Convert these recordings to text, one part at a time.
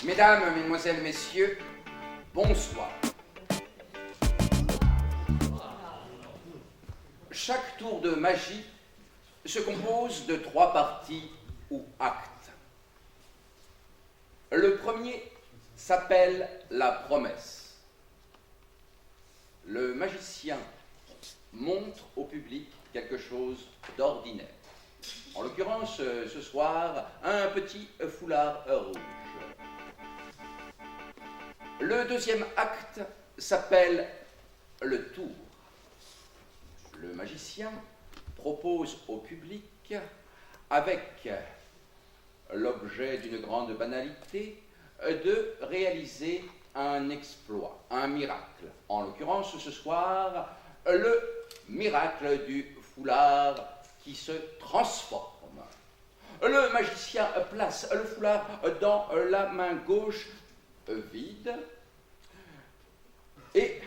Mesdames, mesdemoiselles, messieurs, bonsoir. Chaque tour de magie se compose de 3 parties ou actes. Le premier s'appelle la promesse. Le magicien montre au public quelque chose d'ordinaire. En l'occurrence, ce soir, un petit foulard rouge. Le deuxième acte s'appelle le tour. Le magicien propose au public, avec l'objet d'une grande banalité, de réaliser un exploit, un miracle. En l'occurrence, ce soir, le miracle du foulard qui se transforme. Le magicien place le foulard dans la main gauche vide et,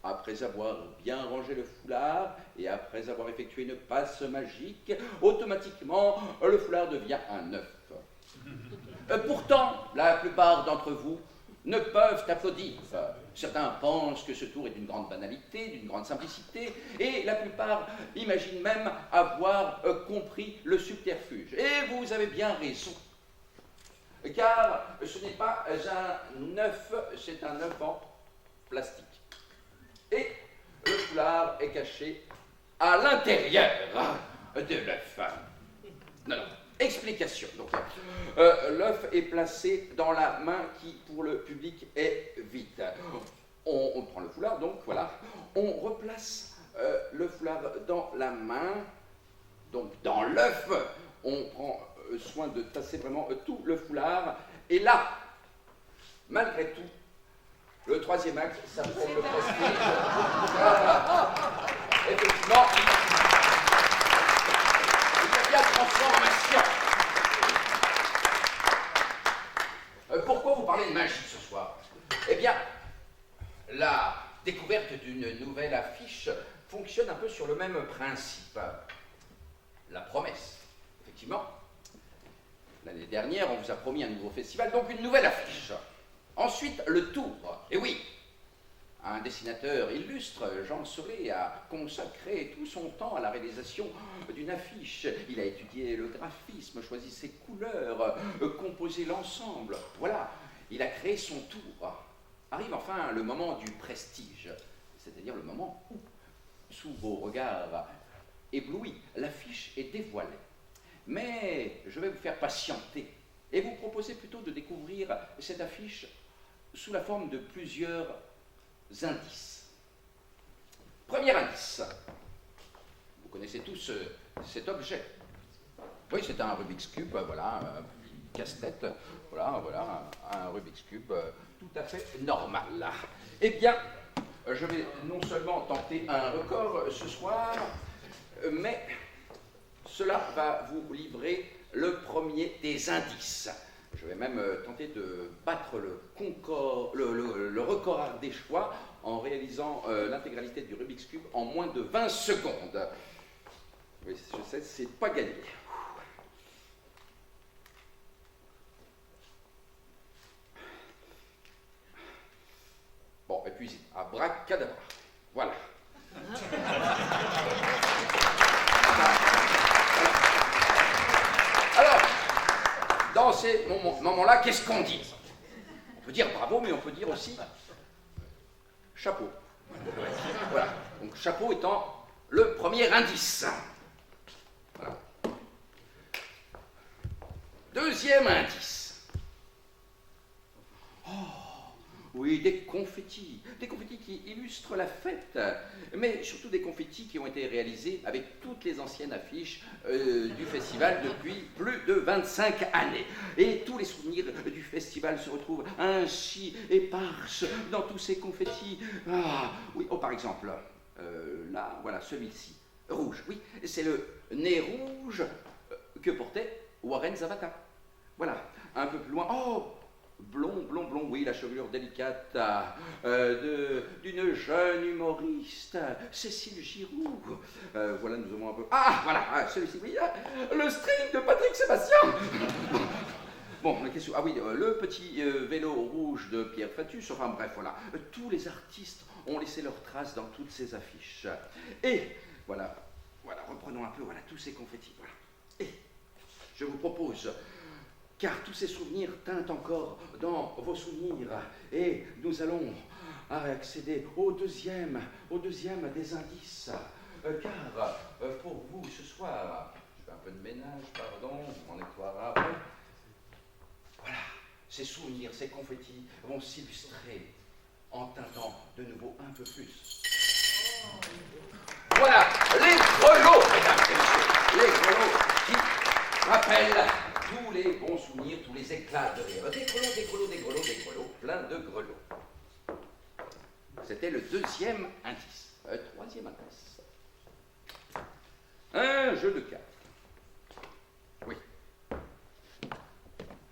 après avoir bien rangé le foulard et après avoir effectué une passe magique, automatiquement, le foulard devient un œuf. Pourtant, la plupart d'entre vous ne peuvent applaudir. Certains pensent que ce tour est d'une grande banalité, d'une grande simplicité, et la plupart imaginent même avoir compris le subterfuge. Et vous avez bien raison, car ce n'est pas un œuf, c'est un œuf en plastique. Et le foulard est caché à l'intérieur de l'œuf. Non. Explication. Donc, l'œuf est placé dans la main qui, pour le public, est vide. On prend le foulard, donc voilà. On replace le foulard dans la main, donc dans l'œuf. On prend soin de tasser vraiment tout le foulard. Et là, malgré tout, le troisième acte s'appelle le prestige. Effectivement, il y a transformation. Pourquoi vous parlez de magie ce soir? Eh bien, la découverte d'une nouvelle affiche fonctionne un peu sur le même principe. La promesse. Effectivement, l'année dernière, on vous a promis un nouveau festival, donc une nouvelle affiche. Ensuite, le tour. Et oui, un dessinateur illustre, Jean Solé, a consacré tout son temps à la réalisation d'une affiche. Il a étudié le graphisme, choisi ses couleurs, composé l'ensemble. Voilà, il a créé son tour. Arrive enfin le moment du prestige, c'est-à-dire le moment où, sous vos regards éblouis, l'affiche est dévoilée. Mais je vais vous faire patienter et vous proposer plutôt de découvrir cette affiche sous la forme de plusieurs indices. Premier indice. Vous connaissez tous cet objet. Oui, c'est un Rubik's Cube, voilà, un casse-tête, voilà, un Rubik's Cube tout à fait normal. Eh bien, je vais non seulement tenter un record ce soir, mais cela va vous livrer le premier des indices. Je vais même tenter de battre le record des choix en réalisant l'intégralité du Rubik's Cube en moins de 20 secondes. Oui, je sais, c'est pas gagné. Bon, et puis, abracadabra. Voilà. Alors, dans ces moments-là, qu'est-ce qu'on dit? On peut dire bravo, mais on peut dire aussi chapeau. Voilà. Donc, chapeau étant le premier indice. Voilà. Deuxième indice. Oh, oui, des confettis qui illustrent la fête, mais surtout des confettis qui ont été réalisés avec toutes les anciennes affiches du festival depuis plus de 25 années. Et tous les souvenirs du festival se retrouvent ainsi éparses dans tous ces confettis. Ah, oui, oh, par exemple, là, voilà, celui-ci, rouge, oui, c'est le nez rouge que portait Warren Zavatta. Voilà, un peu plus loin, oh, blond, oui, la chevelure délicate d'une jeune humoriste, Cécile Giroux. Voilà, nous avons un peu... Ah, voilà, celui-ci, oui, le string de Patrick Sébastien. Bon, la question. Ah oui, le petit vélo rouge de Pierre Fatus, enfin bref, voilà. Tous les artistes ont laissé leurs traces dans toutes ces affiches. Et voilà, reprenons un peu, voilà, tous ces confettis, voilà. Et je vous propose, car tous ces souvenirs teintent encore dans vos souvenirs, et nous allons accéder au deuxième des indices. Car pour vous ce soir, je fais un peu de ménage, pardon, on nettoiera après. Voilà, ces souvenirs, ces confettis vont s'illustrer en teintant de nouveau un peu plus. Voilà, les grelots, mesdames et messieurs, les grelots qui rappellent tous les bons souvenirs, tous les éclats de rire. Des grelots, plein de grelots. C'était le deuxième indice. Troisième indice. Un jeu de cartes. Oui.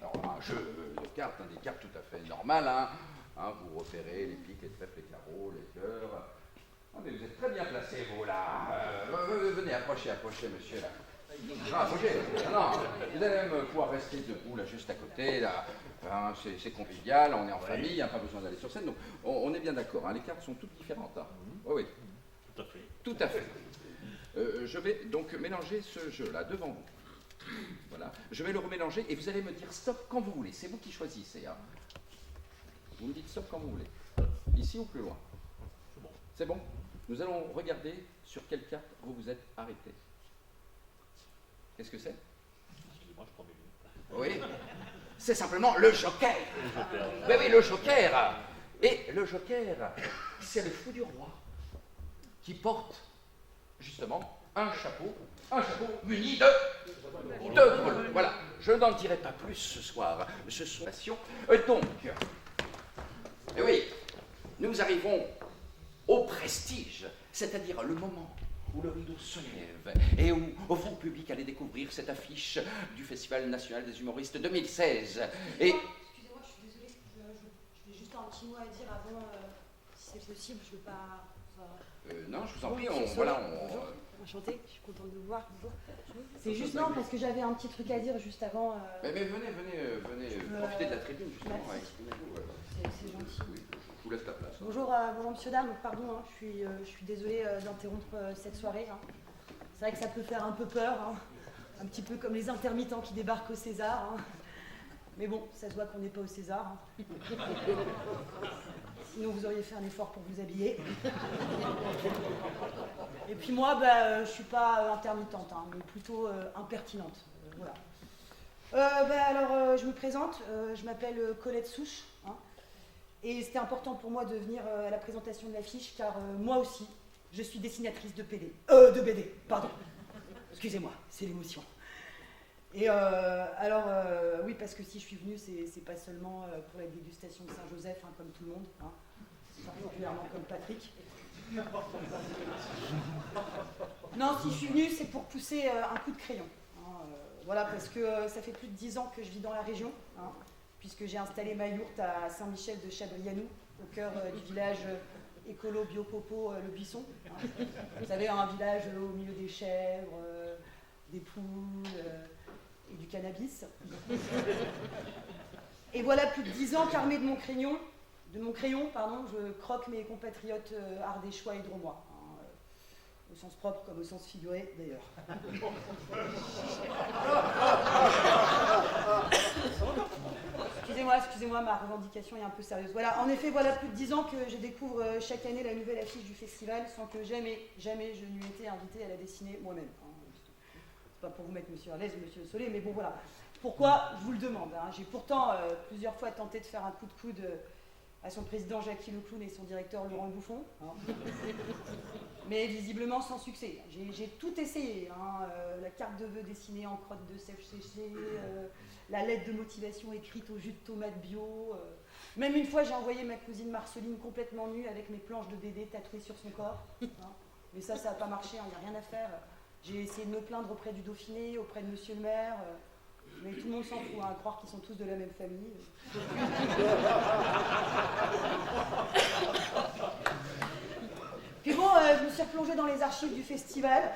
Alors, un jeu de cartes, des cartes tout à fait normales. Vous repérez les piques, les trèfles, les carreaux, les cœurs. Ah, mais vous êtes très bien placés, vous, là. Venez, approchez, monsieur, là. Approchez. Non, vous allez même pouvoir rester debout, là, juste à côté, là. C'est convivial, on est en famille, pas besoin d'aller sur scène. Donc, on est bien d'accord, les cartes sont toutes différentes. Oui. Tout à fait. Tout à fait. Je vais donc mélanger ce jeu-là devant vous. Voilà. Je vais le remélanger et vous allez me dire stop quand vous voulez. C'est vous qui choisissez. Vous me dites stop quand vous voulez. Ici ou plus loin? C'est bon. C'est bon? Nous allons regarder sur quelle carte vous vous êtes arrêté. Qu'est-ce que c'est? Excusez-moi, je prends mes lunettes. Oui. C'est simplement le joker. Oui, le joker. Et le joker, c'est le fou du roi qui porte justement un chapeau muni de grelots. Voilà, je n'en dirai pas plus ce soir. Ce sont passions. Donc, oui, nous arrivons au prestige, c'est-à-dire le moment où le rideau se lève et où vous, public, allez découvrir cette affiche du Festival national des humoristes 2016. Et excusez-moi, je suis désolée, j'ai juste un petit mot à dire avant, si c'est possible, je veux pas... non, je vous en prie, Bonjour, enchantée, je suis contente de vous voir. Bonjour. C'est juste non, parce que j'avais un petit truc à dire juste avant. Mais venez, profitez de la tribune, justement, exprimez-vous. C'est gentil. Oui, je vous laisse la place. Bonjour, monsieur, dame, pardon, je suis désolée d'interrompre cette soirée. C'est vrai que ça peut faire un peu peur, un petit peu comme les intermittents qui débarquent au César. Mais bon, ça se voit qu'on n'est pas au César. Sinon, vous auriez fait un effort pour vous habiller. Et puis moi, je ne suis pas intermittente, mais plutôt impertinente. Voilà. Alors, je me présente, je m'appelle Colette Souche. Et c'était important pour moi de venir à la présentation de l'affiche, car moi aussi, je suis dessinatrice de BD, pardon. Excusez-moi, c'est l'émotion. Et oui, parce que si je suis venue, c'est pas seulement pour la dégustation de Saint-Joseph, comme tout le monde, particulièrement comme Patrick. Non, si je suis venue, c'est pour pousser un coup de crayon. Voilà, parce que ça fait plus de 10 ans que je vis dans la région, puisque j'ai installé ma yourte à Saint-Michel de Chabrianou, au cœur du village écolo Biopopo Le Buisson. Vous savez, un village au milieu des chèvres, des poules et du cannabis. Et voilà plus de 10 ans qu'armé de mon crayon, je croque mes compatriotes ardéchois et dromois. Au sens propre comme au sens figuré d'ailleurs. Excusez-moi, ma revendication est un peu sérieuse. Voilà, en effet, voilà plus de 10 ans que je découvre chaque année la nouvelle affiche du festival sans que jamais je n'eût été invitée à la dessiner moi-même. C'est pas pour vous mettre monsieur à l'aise ou monsieur Solé, mais bon voilà. Pourquoi je vous le demande. J'ai pourtant plusieurs fois tenté de faire un coup de coude à son président Jackie Le Clown et son directeur Laurent Bouffon, mais visiblement sans succès. J'ai tout essayé, la carte de vœux dessinée en crotte de sèche séchée, la lettre de motivation écrite au jus de tomate bio. Même une fois, j'ai envoyé ma cousine Marceline complètement nue avec mes planches de BD tatouées sur son corps. Mais ça n'a pas marché, il n'y a rien à faire. J'ai essayé de me plaindre auprès du Dauphiné, auprès de monsieur le maire. Mais tout le monde s'en fout, à croire qu'ils sont tous de la même famille. Puis bon, je me suis replongée dans les archives du festival.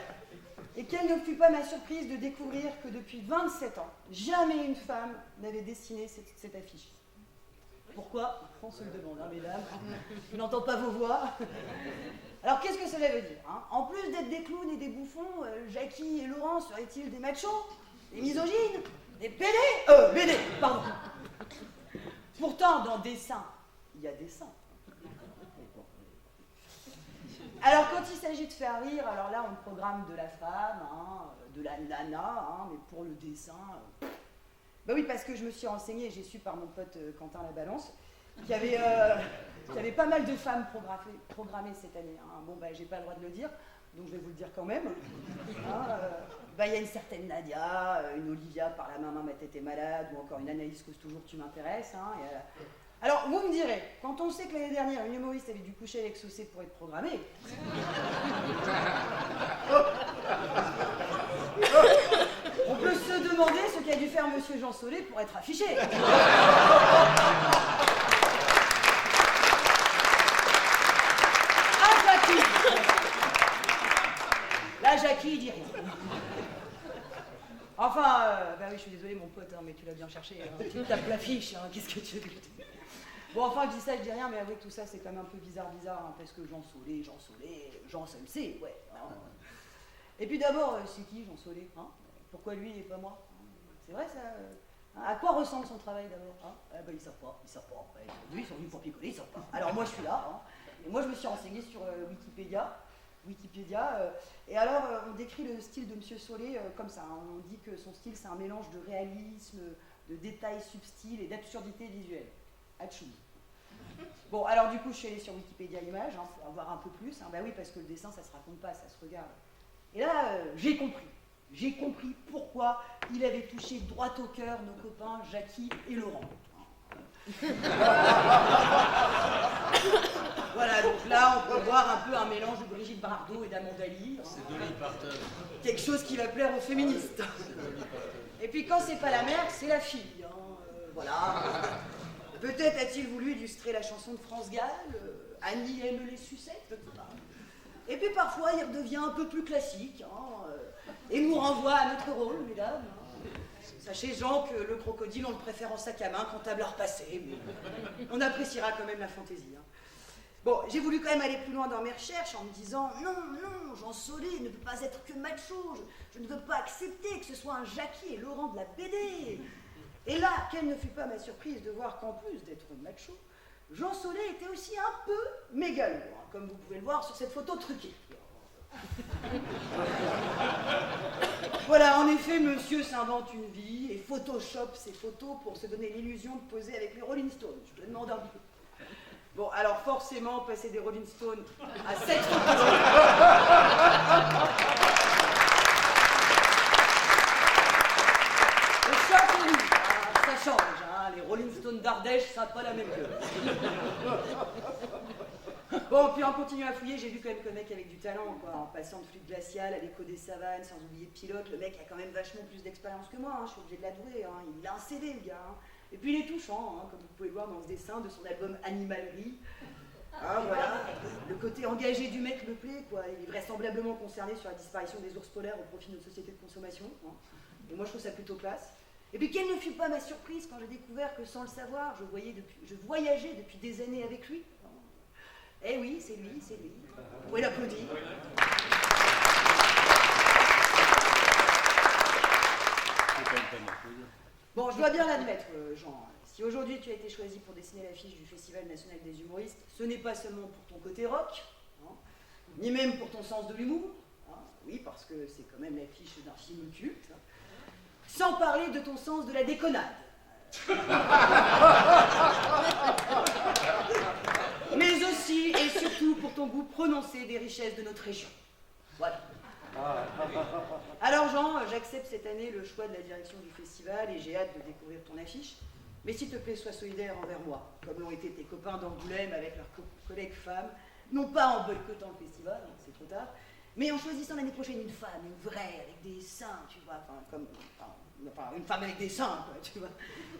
Et quelle ne fut pas ma surprise de découvrir que depuis 27 ans, jamais une femme n'avait dessiné cette affiche. Pourquoi? On se le demande, hein, mesdames. Je n'entends pas vos voix. Alors, qu'est-ce que cela veut dire, hein? En plus d'être des clowns et des bouffons, Jackie et Laurent seraient-ils des machos? Des misogynes? Des PD? BD, pardon. Pourtant, dans dessin, il y a des seins. Alors, quand il s'agit de faire rire, alors là, on programme de la femme, hein, de la nana, hein, mais pour le dessin... Bah oui, parce que je me suis renseignée, j'ai su par mon pote Quentin Labalance, qu'il y avait pas mal de femmes programmées cette année. Hein. Bon, bah, j'ai pas le droit de le dire, donc je vais vous le dire quand même. Hein, bah, y a une certaine Nadia, une Olivia par la maman, ma tête est malade, ou encore une Anaïs Cause toujours tu m'intéresses. Hein, alors, vous me direz, quand on sait que l'année dernière, une humoriste avait dû coucher avec Saucé pour être programmée... On peut se demander ce qu'a dû faire Monsieur Jean Solé pour être affiché. Ah, Jackie! Là, Jackie, il dit rien. Enfin, bah oui, je suis désolée, mon pote, hein, mais tu l'as bien cherché. Hein. Tu tapes l'affiche, hein, qu'est-ce que tu veux que je te dise? Bon, enfin, je dis ça, je dis rien, mais avouez que tout ça, c'est quand même un peu bizarre, hein, parce que Jean Solé, Jean Solé, ouais. Hein. Et puis d'abord, c'est qui Jean Solé, hein? Pourquoi lui et pas moi? C'est vrai ça? À quoi ressemble son travail d'abord, hein? Ah ben, ils savent pas. Lui, ils sont venus pour picoler, ils savent pas. Alors moi je suis là, hein, et moi je me suis renseignée sur Wikipédia, et alors on décrit le style de Monsieur Solé comme ça. Hein. On dit que son style c'est un mélange de réalisme, de détails subtils et d'absurdité visuelle. Atchoum. Bon, alors du coup je suis allée sur Wikipédia Images, hein, pour en voir un peu plus. Hein. Bah oui, parce que le dessin ça se raconte pas, ça se regarde. Et là, j'ai compris. J'ai compris pourquoi il avait touché droit au cœur nos copains Jackie et Laurent. Voilà, donc là, on peut voir un peu un mélange de Brigitte Bardot et d'Amanda Lear. C'est Dolly Parton. Quelque chose qui va plaire aux féministes. Et puis quand c'est pas la mère, c'est la fille. Hein, voilà. Peut-être a-t-il voulu illustrer la chanson de France Gall, Annie aime les sucettes, je sais pas. Et puis parfois, il redevient un peu plus classique, hein, et nous renvoie à notre rôle, mesdames. Hein. Sachez, Jean, que le crocodile, on le préfère en sac à main qu'en tablard passé, mais on appréciera quand même la fantaisie. Hein. Bon, j'ai voulu quand même aller plus loin dans mes recherches en me disant « Non, Jean Solé ne peut pas être que macho, je ne veux pas accepter que ce soit un Jackie et Laurent de la BD. » Et là, quelle ne fut pas ma surprise de voir qu'en plus d'être macho, Jean Solé était aussi un peu mégalo, hein, comme vous pouvez le voir sur cette photo truquée. Voilà, en effet, monsieur s'invente une vie et photoshop ses photos pour se donner l'illusion de poser avec les Rolling Stones. Je te demande un peu. Bon, alors forcément, passer des Rolling Stones à cette photo. Le choc est lui, ça change. Hein, les Rolling Stones d'Ardèche, ça n'a pas la même gueule. Bon, puis en continuant à fouiller, j'ai vu quand même que le mec avait du talent, quoi. En passant de flûte glaciale à l'écho des savanes, sans oublier de pilote, le mec a quand même vachement plus d'expérience que moi, hein, je suis obligée de l'avouer. Hein. Il a un CD, le gars. Hein. Et puis il est touchant, hein, comme vous pouvez le voir dans ce dessin de son album Animalerie. Hein, voilà. Le côté engagé du mec me plaît, quoi. Il est vraisemblablement concerné sur la disparition des ours polaires au profit de notre société de consommation. Hein. Et moi, je trouve ça plutôt classe. Et puis, quelle ne fut pas ma surprise quand j'ai découvert que, sans le savoir, je voyageais depuis des années avec lui. Eh oui, c'est lui. Vous pouvez l'applaudir. Bon, je dois bien l'admettre, Jean. Si aujourd'hui tu as été choisi pour dessiner l'affiche du Festival national des humoristes, ce n'est pas seulement pour ton côté rock, hein, ni même pour ton sens de l'humour. Hein, oui, parce que c'est quand même l'affiche d'un film culte. Hein, sans parler de ton sens de la déconnade. Mais aussi et surtout pour ton goût prononcé des richesses de notre région. Voilà. Alors Jean, j'accepte cette année le choix de la direction du festival et j'ai hâte de découvrir ton affiche. Mais s'il te plaît, sois solidaire envers moi, comme l'ont été tes copains d'Angoulême avec leurs collègues femmes, non pas en boycottant le festival, c'est trop tard, mais en choisissant l'année prochaine une femme, une vraie, avec des seins, tu vois, enfin, une femme avec des seins, quoi, tu vois,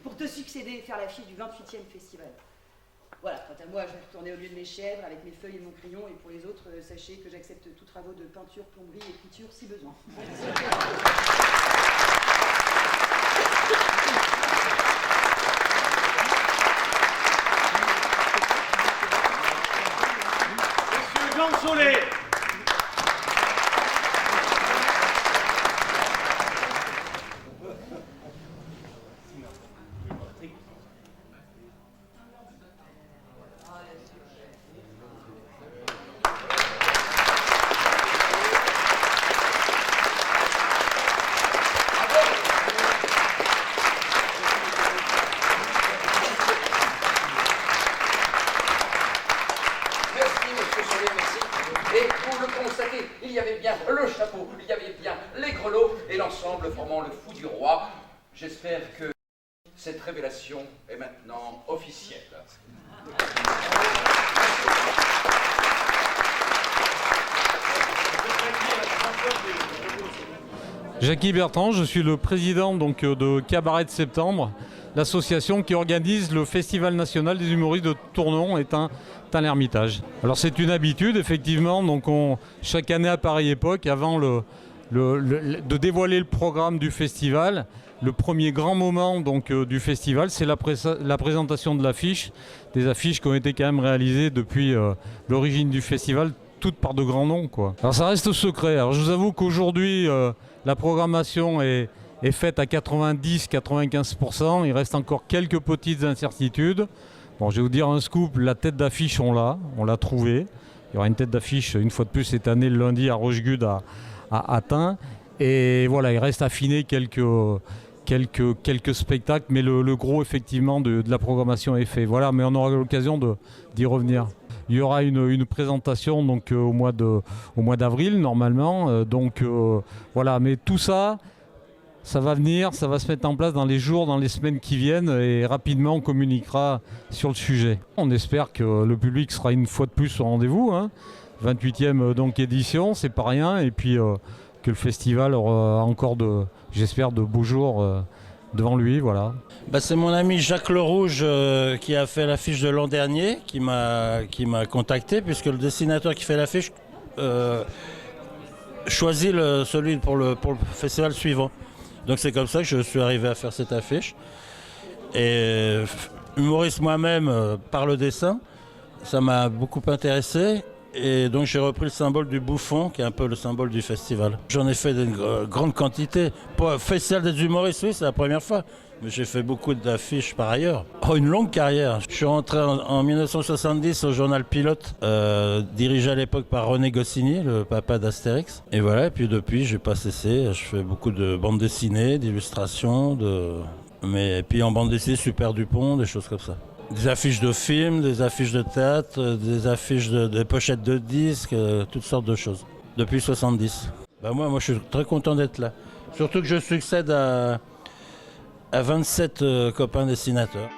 pour te succéder et faire l'affiche du 28e festival. Voilà, quant à moi, je vais retourner au lieu de mes chèvres avec mes feuilles et mon crayon, et pour les autres, sachez que j'accepte tous travaux de peinture, plomberie et couture si besoin. Monsieur Jean Solé. Et vous le constatez, il y avait bien le chapeau, il y avait bien les grelots et l'ensemble formant le fou du roi. J'espère que cette révélation est maintenant officielle. Jackie Bertrand, je suis le président donc, de Cabaret de Septembre, l'association qui organise le Festival national des humoristes de Tournon et à l'Ermitage. Alors c'est une habitude effectivement, donc chaque année à pareille époque, avant de dévoiler le programme du festival, le premier grand moment donc, du festival, c'est la présentation de l'affiche, des affiches qui ont été quand même réalisées depuis l'origine du festival, toutes par de grands noms, quoi. Alors ça reste secret. Alors je vous avoue qu'aujourd'hui la programmation est faite à 90-95%. Il reste encore quelques petites incertitudes. Bon, je vais vous dire un scoop, la tête d'affiche on l'a trouvée. Il y aura une tête d'affiche une fois de plus cette année le lundi à Rochegude à Atin. Et voilà, il reste à affiner quelques spectacles, mais le gros effectivement de la programmation est fait. Voilà, mais on aura l'occasion d'y revenir. Il y aura une présentation donc, au mois d'avril normalement. Voilà, mais tout ça va venir, ça va se mettre en place dans les jours, dans les semaines qui viennent et rapidement on communiquera sur le sujet. On espère que le public sera une fois de plus au rendez-vous. 28e donc, édition, c'est pas rien. Et puis que le festival aura encore j'espère, de beaux jours devant lui, voilà. C'est mon ami Jacques Lerouge qui a fait l'affiche de l'an dernier, qui m'a contacté, puisque le dessinateur qui fait l'affiche choisit celui pour le festival suivant. Donc c'est comme ça que je suis arrivé à faire cette affiche. Et humoriste moi-même par le dessin, ça m'a beaucoup intéressé. Et donc j'ai repris le symbole du bouffon, qui est un peu le symbole du festival. J'en ai fait une grande quantité. Pour le festival des humoristes, oui, c'est la première fois. Mais j'ai fait beaucoup d'affiches par ailleurs. Une longue carrière. Je suis rentré en 1970 au journal Pilote, dirigé à l'époque par René Goscinny, le papa d'Astérix. Et voilà, et puis depuis, j'ai pas cessé. Je fais beaucoup de bandes dessinées, d'illustrations, et puis en bande dessinée, Super Dupont, des choses comme ça. Des affiches de films, des affiches de théâtre, des affiches de pochettes de disques, toutes sortes de choses. Depuis 70. Moi, je suis très content d'être là. Surtout que je succède à 27 copains dessinateurs.